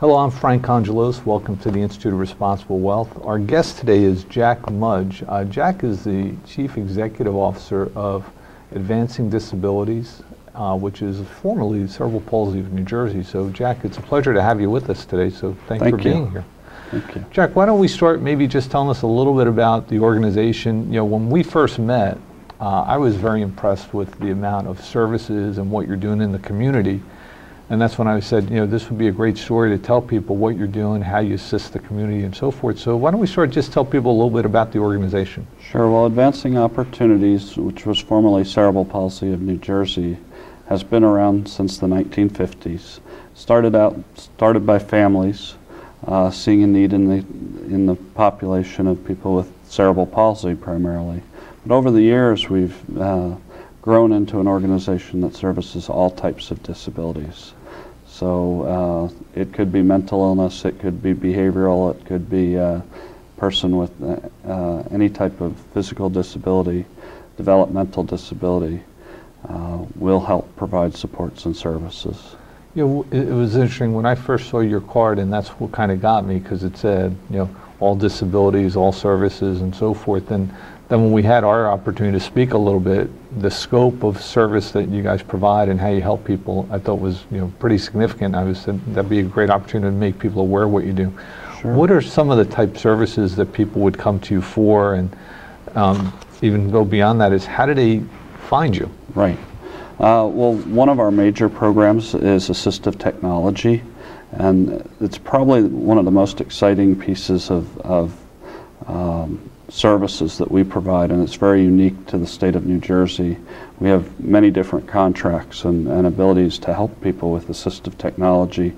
Hello, I'm Frank Congelos. Welcome to the Institute of Responsible Wealth. Our guest today is Jack Mudge. Jack is the Chief Executive Officer of Advancing Disabilities, which is formerly Cerebral Palsy of New Jersey. So Jack, it's a pleasure to have you with us today, so thanks for being here. Thank you. Jack, why don't we start maybe just telling us a little bit about the organization. You know, when we first met, I was very impressed with the amount of services and what you're doing in the community. And that's when I said, you know, this would be a great story to tell people what you're doing, how you assist the community and so forth. So why don't we start, just tell people a little bit about the organization. Sure. Well, Advancing Opportunities, which was formerly Cerebral Palsy of New Jersey, has been around since the 1950s. Started by families seeing a need in the population of people with cerebral palsy primarily. But over the years, we've grown into an organization that services all types of disabilities. So it could be mental illness, it could be behavioral, it could be a person with any type of physical disability, developmental disability. We'll help provide supports and services. You know, it was interesting when I first saw your card, and that's what kind of got me, because it said, you know, all disabilities, all services, and so forth. And then when we had our opportunity to speak a little bit, the scope of service that you guys provide and how you help people, I thought was, you know, pretty significant. I said that'd be a great opportunity to make people aware of what you do. Sure. What are some of the type services that people would come to you for, and even go beyond that is, how do they find you? Right. Well, one of our major programs is assistive technology, and it's probably one of the most exciting pieces of services that we provide, and it's very unique to the state of New Jersey. We have many different contracts and abilities to help people with assistive technology.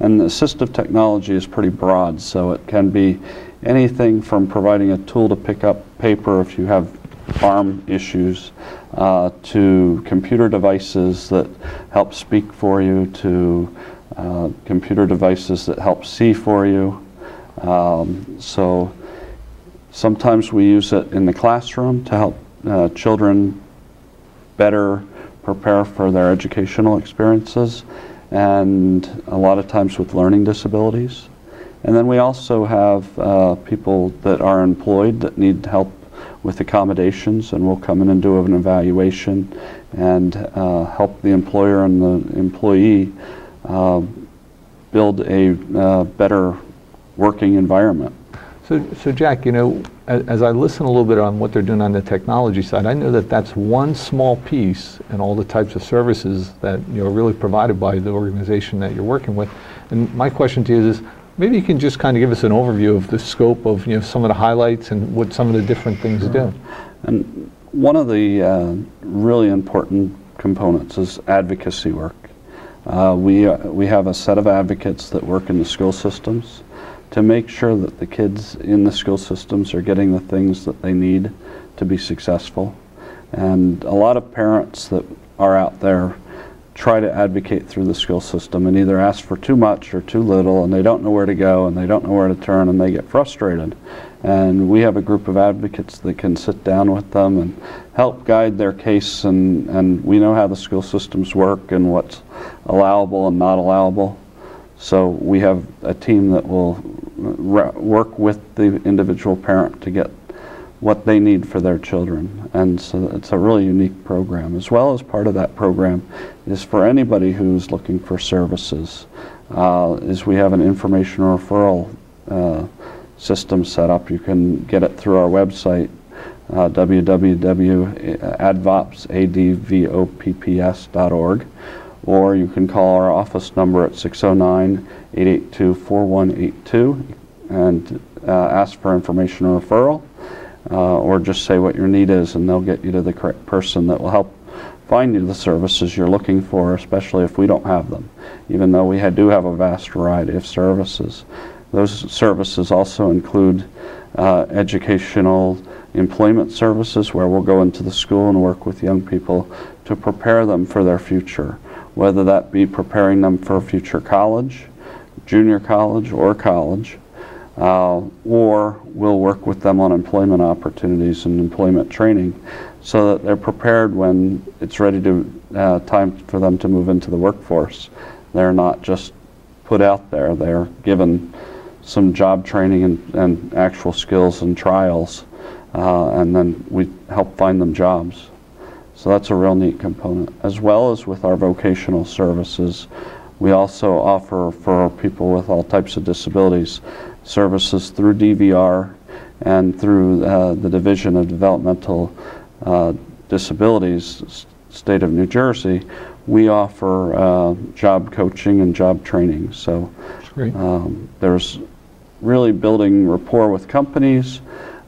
And assistive technology is pretty broad, so it can be anything from providing a tool to pick up paper if you have arm issues, to computer devices that help speak for you, to computer devices that help see for you. So sometimes we use it in the classroom to help children better prepare for their educational experiences, and a lot of times with learning disabilities. And then we also have people that are employed that need help with accommodations, and we'll come in and do an evaluation and help the employer and the employee build a better working environment. So Jack, you know, as I listen a little bit on what they're doing on the technology side, I know that that's one small piece in all the types of services that, you know, are really provided by the organization that you're working with. And my question to you is, maybe you can just kind of give us an overview of the scope of, you know, some of the highlights and what some of the different things do. And one of the really important components is advocacy work. We have a set of advocates that work in the school systems to make sure that the kids in the school systems are getting the things that they need to be successful. And a lot of parents that are out there try to advocate through the school system and either ask for too much or too little, and they don't know where to go and they don't know where to turn, and they get frustrated. And we have a group of advocates that can sit down with them and help guide their case, and we know how the school systems work and what's allowable and not allowable. So we have a team that will work with the individual parent to get what they need for their children. And so it's a really unique program. As well as part of that program is for anybody who's looking for services, is we have an information referral system set up. You can get it through our website, www.advops.org, or you can call our office number at 609-882-4182 and ask for information referral. Or just say what your need is, and they'll get you to the correct person that will help find you the services you're looking for, especially if we don't have them, even though we do have a vast variety of services. Those services also include educational employment services, where we'll go into the school and work with young people to prepare them for their future, whether that be preparing them for future college, junior college, or college. Or we'll work with them on employment opportunities and employment training so that they're prepared when it's ready to time for them to move into the workforce. They're not just put out there. They're given some job training and actual skills and trials, and then we help find them jobs. So that's a real neat component. As well as with our vocational services, we also offer for people with all types of disabilities services through DVR and through the Division of Developmental Disabilities, State of New Jersey. We offer job coaching and job training. So there's really building rapport with companies,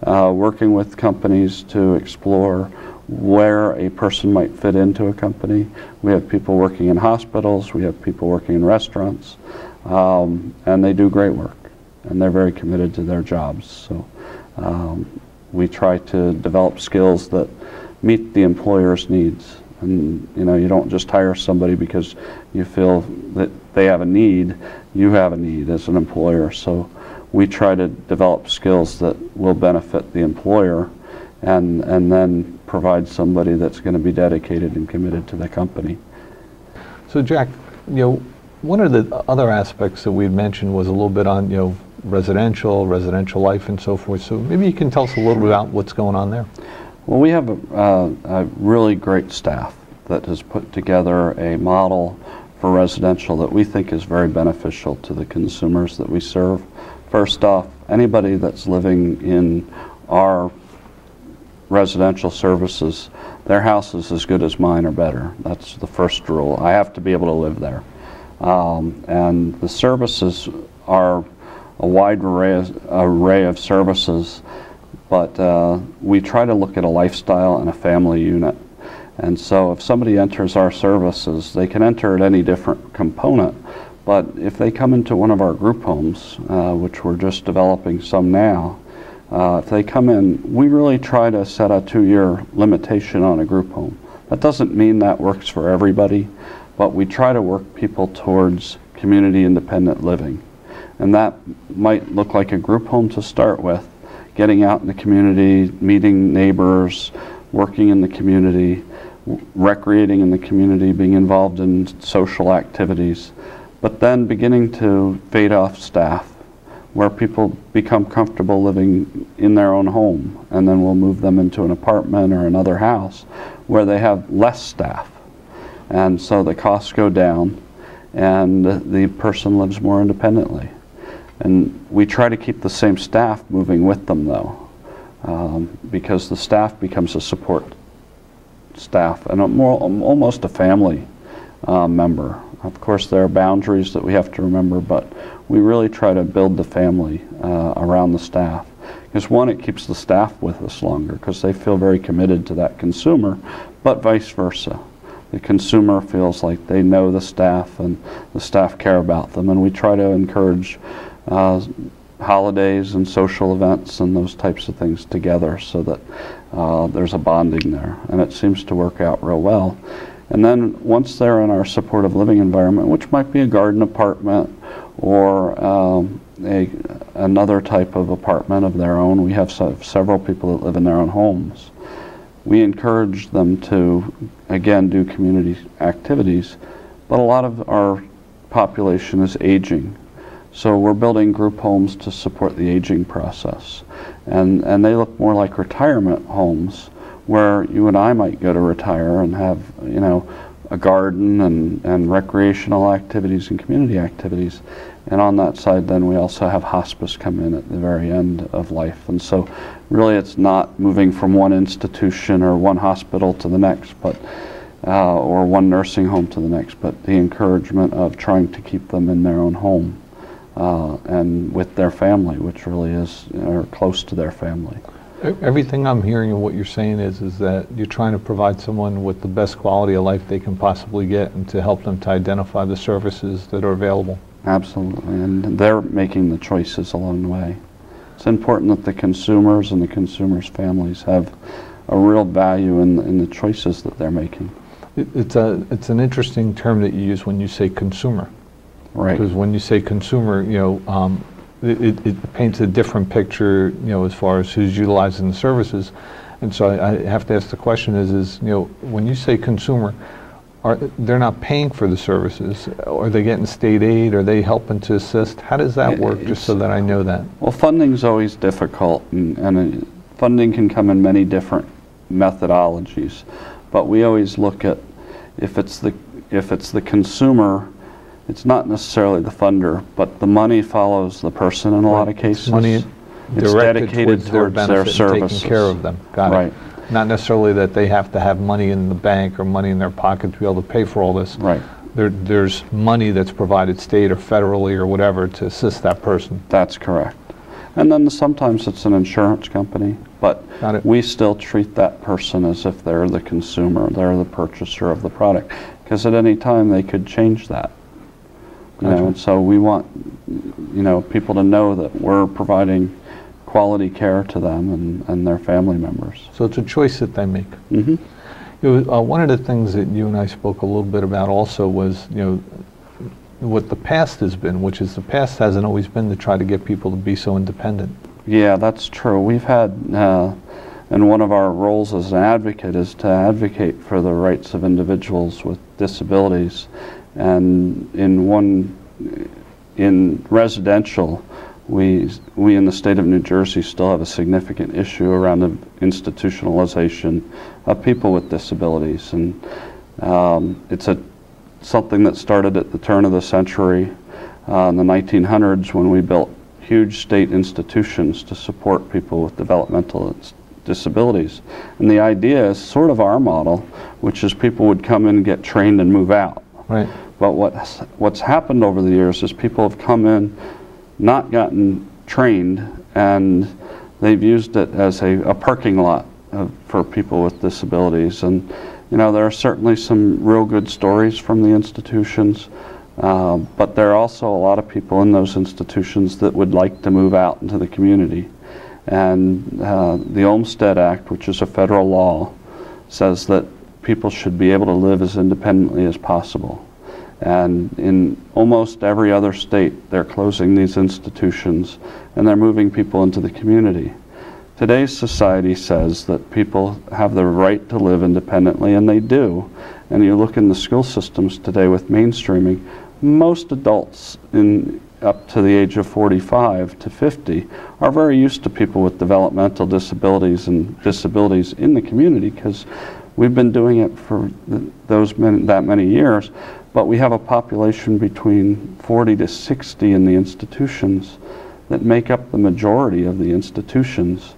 working with companies to explore where a person might fit into a company. We have people working in hospitals, we have people working in restaurants, and they do great work, and they're very committed to their jobs. So we try to develop skills that meet the employer's needs. And you don't just hire somebody because you feel that they have a need. You have a need as an employer. So we try to develop skills that will benefit the employer, and then provide somebody that's going to be dedicated and committed to the company. So Jack, one of the other aspects that we'd mentioned was a little bit on residential life and so forth. So maybe you can tell us a little bit about what's going on there. Well, we have a really great staff that has put together a model for residential that we think is very beneficial to the consumers that we serve. First off, anybody that's living in our residential services, their house is as good as mine or better. That's the first rule. I have to be able to live there. And the services are a wide array of services, but we try to look at a lifestyle and a family unit. And so if somebody enters our services, they can enter at any different component, but if they come into one of our group homes, which we're just developing some now, if they come in, we really try to set a 2-year limitation on a group home. That doesn't mean that works for everybody, but we try to work people towards community independent living. And that might look like a group home to start with, getting out in the community, meeting neighbors, working in the community, recreating in the community, being involved in social activities, but then beginning to fade off staff, where people become comfortable living in their own home, and then we'll move them into an apartment or another house where they have less staff. And so the costs go down and the person lives more independently. And we try to keep the same staff moving with them though, because the staff becomes a support staff and almost a family member. Of course, there are boundaries that we have to remember, but we really try to build the family around the staff. Because one, it keeps the staff with us longer because they feel very committed to that consumer, but vice versa. The consumer feels like they know the staff and the staff care about them, and we try to encourage holidays and social events and those types of things together so that there's a bonding there, and it seems to work out real well. And then once they're in our supportive living environment, which might be a garden apartment or another type of apartment of their own, we have several people that live in their own homes. We encourage them to, again, do community activities, but a lot of our population is aging. So we're building group homes to support the aging process. And they look more like retirement homes, where you and I might go to retire and have, a garden and recreational activities and community activities. And on that side, then we also have hospice come in at the very end of life. And so really it's not moving from one institution or one hospital to the next, but or one nursing home to the next, but the encouragement of trying to keep them in their own home and with their family, which really is or close to their family. Everything I'm hearing and what you're saying is that you're trying to provide someone with the best quality of life they can possibly get, and to help them to identify the services that are available. Absolutely, and they're making the choices along the way. It's important that the consumers and the consumers' families have a real value in the choices that they're making. It's an interesting term that you use when you say consumer. Right. Because when you say consumer, it paints a different picture, as far as who's utilizing the services. And so I have to ask the question is when you say consumer, they're not paying for the services? Are they getting state aid? Are they helping to assist? How does that work, just so that I know that? Well, funding's always difficult, and funding can come in many different methodologies. But we always look at if it's the consumer, it's not necessarily the funder, but the money follows the person in a lot of cases. Money it's dedicated towards their services. Taking care of them. Got right. it. Not necessarily that they have to have money in the bank or money in their pocket to be able to pay for all this. Right. There's money that's provided state or federally or whatever to assist that person. That's correct. And then sometimes it's an insurance company, but we still treat that person as if they're the consumer, they're the purchaser of the product, because at any time they could change that. And so we want people to know that we're providing quality care to them and their family members. So it's a choice that they make. Mm-hmm. One of the things that you and I spoke a little bit about also was, what the past has been, which is the past hasn't always been to try to get people to be so independent. Yeah, that's true. We've had, and one of our roles as an advocate is to advocate for the rights of individuals with disabilities. And in residential, we in the state of New Jersey still have a significant issue around the institutionalization of people with disabilities, and it's something that started at the turn of the century, in the 1900s, when we built huge state institutions to support people with developmental disabilities. And the idea is sort of our model, which is people would come in and get trained and move out. Right. But what's happened over the years is people have come in, not gotten trained, and they've used it as a parking lot for people with disabilities. And there are certainly some real good stories from the institutions, but there are also a lot of people in those institutions that would like to move out into the community. And the Olmstead Act, which is a federal law, says that people should be able to live as independently as possible. And in almost every other state, they're closing these institutions and they're moving people into the community. Today's society says that people have the right to live independently, and they do. And you look in the school systems today with mainstreaming, most adults up to the age of 45 to 50 are very used to people with developmental disabilities and disabilities in the community, because we've been doing it for that many years. But we have a population between 40 to 60 in the institutions that make up the majority of the institutions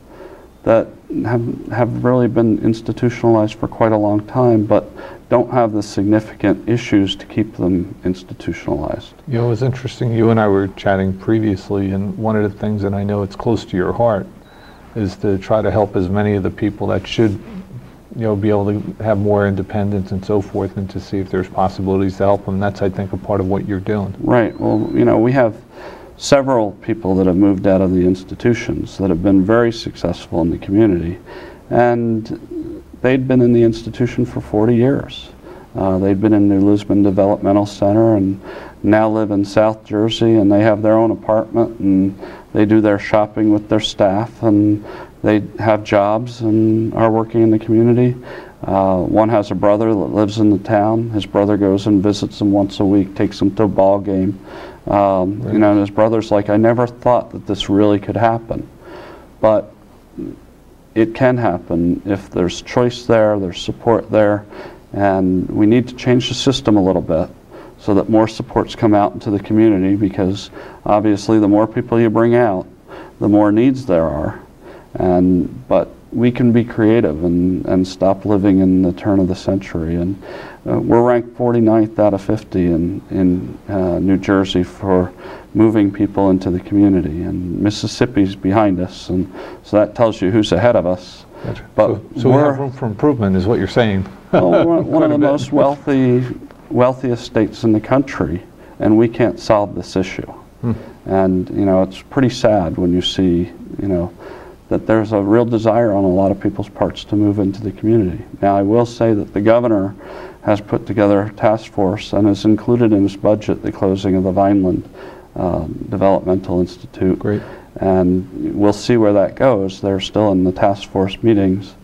that have really been institutionalized for quite a long time, but don't have the significant issues to keep them institutionalized. It was interesting, you and I were chatting previously, and one of the things that I know it's close to your heart is to try to help as many of the people that should be able to have more independence and so forth, and to see if there's possibilities to help them. That's, I think, a part of what you're doing. Right. Well, we have several people that have moved out of the institutions that have been very successful in the community, and they'd been in the institution for 40 years. They'd been in New Lisbon Developmental Center and now live in South Jersey, and they have their own apartment, and they do their shopping with their staff, and they have jobs and are working in the community. One has a brother that lives in the town. His brother goes and visits him once a week, takes him to a ball game. And his brother's like, I never thought that this really could happen. But it can happen if there's choice there, there's support there, and we need to change the system a little bit so that more supports come out into the community, because obviously the more people you bring out, the more needs there are. But we can be creative and stop living in the turn of the century. And we're ranked 49th out of 50 in New Jersey for moving people into the community. And Mississippi's behind us, and so that tells you who's ahead of us. Gotcha. But so we have room for improvement, is what you're saying. Well, we're one of the most wealthiest states in the country, and we can't solve this issue. And it's pretty sad when you see that there's a real desire on a lot of people's parts to move into the community. Now, I will say that the governor has put together a task force and has included in his budget the closing of the Vineland Developmental Institute. Great. And we'll see where that goes. They're still in the task force meetings.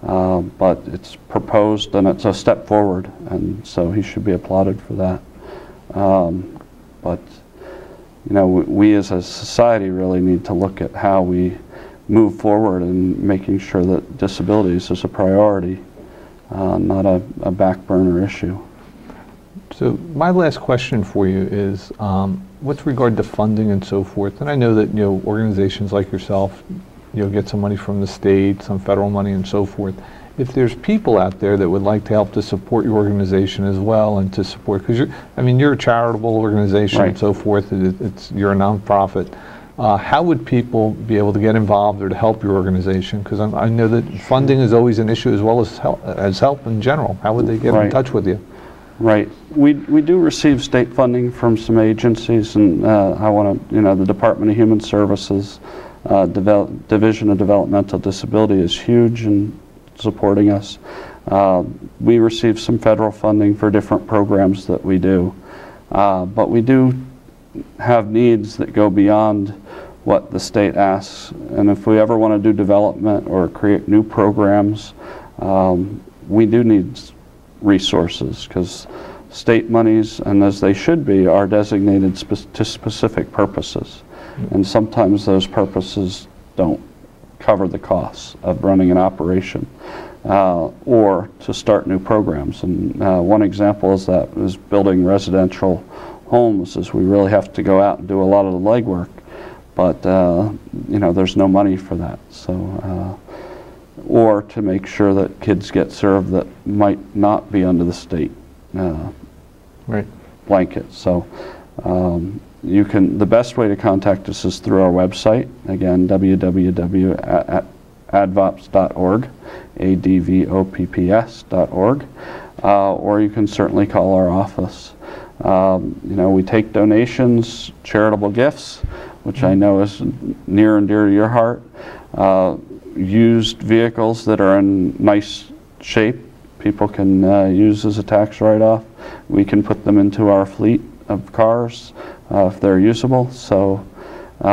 but it's proposed and it's a step forward, and so he should be applauded for that. But you know, we as a society really need to look at how we move forward and making sure that disabilities is a priority, not a back burner issue. So my last question for you is, with regard to funding and so forth, and I know that, you know, organizations like yourself, you'll get some money from the state, some federal money and so forth. If there's people out there that would like to help to support your organization as well, and to support, because you're a charitable organization, right, and so forth, you're a nonprofit, how would people be able to get involved or to help your organization? Because I know that funding is always an issue, as well as help in general. How would they get in touch with you? Right. We do receive state funding from some agencies, and I want to, you know, the Department of Human Services, Division of Developmental Disability is huge in supporting us. We receive some federal funding for different programs that we do, but we do have needs that go beyond what the state asks, and if we ever want to do development or create new programs, we do need resources, because state monies, and as they should be, are designated to specific purposes, and sometimes those purposes don't cover the costs of running an operation or to start new programs. And one example is that is building residential homes, is we really have to go out and do a lot of the legwork, but you know, there's no money for that. So or to make sure that kids get served that might not be under the state right, blanket. So you can, the best way to contact us is through our website, again, www.advops.org, advopps.org, or you can certainly call our office. You know, we take donations, charitable gifts, which I know is near and dear to your heart, used vehicles that are in nice shape, people can use as a tax write-off. We can put them into our fleet of cars if they're usable. So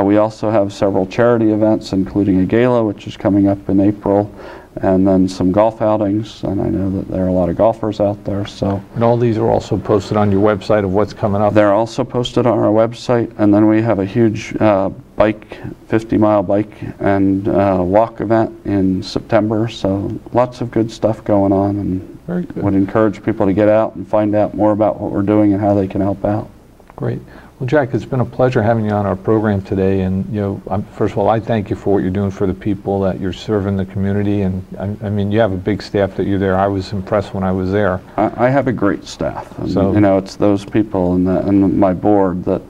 we also have several charity events, including a gala, which is coming up in April, and then some golf outings, and I know that there are a lot of golfers out there. So, and all these are also posted on your website of what's coming up? They're also posted on our website, and then we have a huge 50-mile bike and walk event in September, so lots of good stuff going on, and very good. Would encourage people to get out and find out more about what we're doing and how they can help out. Great. Well, Jack, it's been a pleasure having you on our program today, and you know, first of all, I thank you for what you're doing for the people, that you're serving the community, and I mean, you have a big staff that you're there. I was impressed when I was there. I have a great staff, and so, you know, it's those people and my board that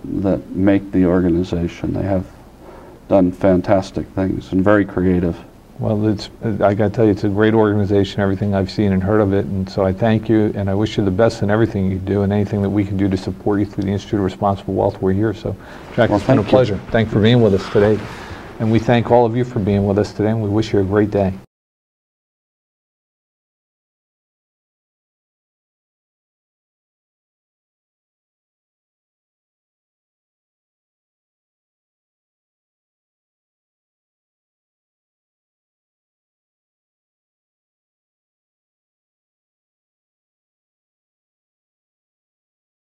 make the organization. They have done fantastic things and very creative. Well, I got to tell you, it's a great organization, everything I've seen and heard of it, and so I thank you, and I wish you the best in everything you do, and anything that we can do to support you through the Institute of Responsible Wealth, we're here. So, Jack, it's been a pleasure. Thanks for being with us today, and we thank all of you for being with us today, and we wish you a great day.